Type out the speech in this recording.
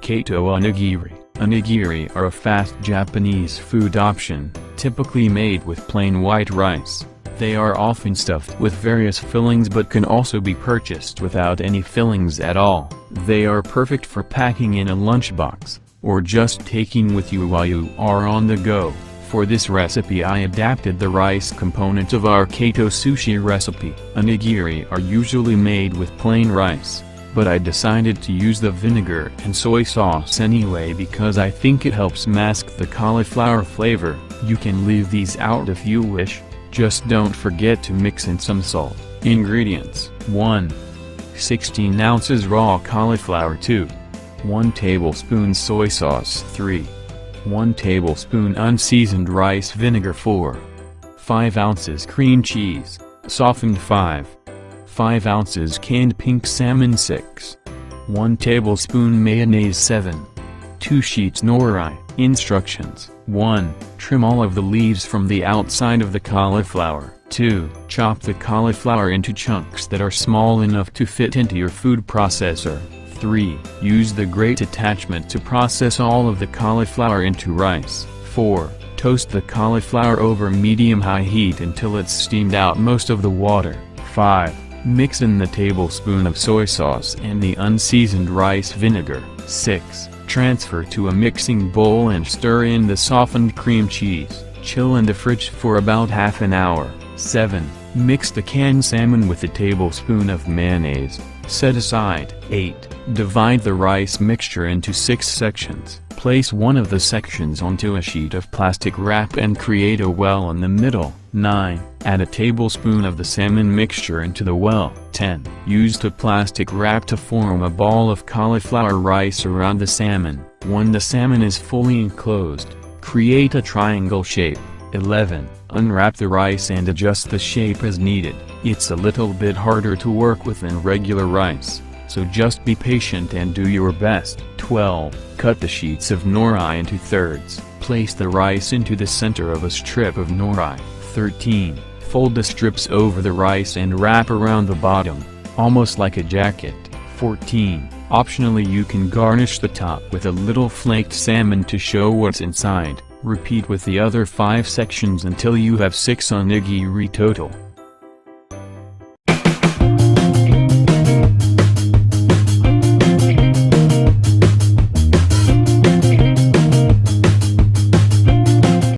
Keto onigiri. Onigiri are a fast Japanese food option, typically made with plain white rice. They are often stuffed with various fillings but can also be purchased without any fillings at all. They are perfect for packing in a lunchbox, or just taking with you while you are on the go. For this recipe I adapted the rice component of our Keto sushi recipe. Onigiri are usually made with plain rice, but I decided to use the vinegar and soy sauce anyway because I think it helps mask the cauliflower flavor. You can leave these out if you wish, just don't forget to mix in some salt. Ingredients: 1. 16 ounces raw cauliflower. 2. 1 tablespoon soy sauce. 3. 1 tablespoon unseasoned rice vinegar. 4. 5 ounces cream cheese, softened. 5 ounces canned pink salmon. 6. 1 tablespoon mayonnaise. 7. 2 sheets nori. Instructions: 1. Trim all of the leaves from the outside of the cauliflower. 2. Chop the cauliflower into chunks that are small enough to fit into your food processor. 3. Use the grate attachment to process all of the cauliflower into rice. 4. Toast the cauliflower over medium-high heat until it's steamed out most of the water. 5. Mix in the tablespoon of soy sauce and the unseasoned rice vinegar. 6. Transfer to a mixing bowl and stir in the softened cream cheese. Chill in the fridge for about half an hour. 7. Mix the canned salmon with a tablespoon of mayonnaise. Set aside. 8. Divide the rice mixture into 6 sections. Place one of the sections onto a sheet of plastic wrap and create a well in the middle. 9. Add a tablespoon of the salmon mixture into the well. 10. Use the plastic wrap to form a ball of cauliflower rice around the salmon. When the salmon is fully enclosed, create a triangle shape. 11. Unwrap the rice and adjust the shape as needed. It's a little bit harder to work with than regular rice, so just be patient and do your best. 12. Cut the sheets of nori into thirds. Place the rice into the center of a strip of nori. 13. Fold the strips over the rice and wrap around the bottom, almost like a jacket. 14. Optionally you can garnish the top with a little flaked salmon to show what's inside. Repeat with the other 5 sections until you have 6 onigiri total.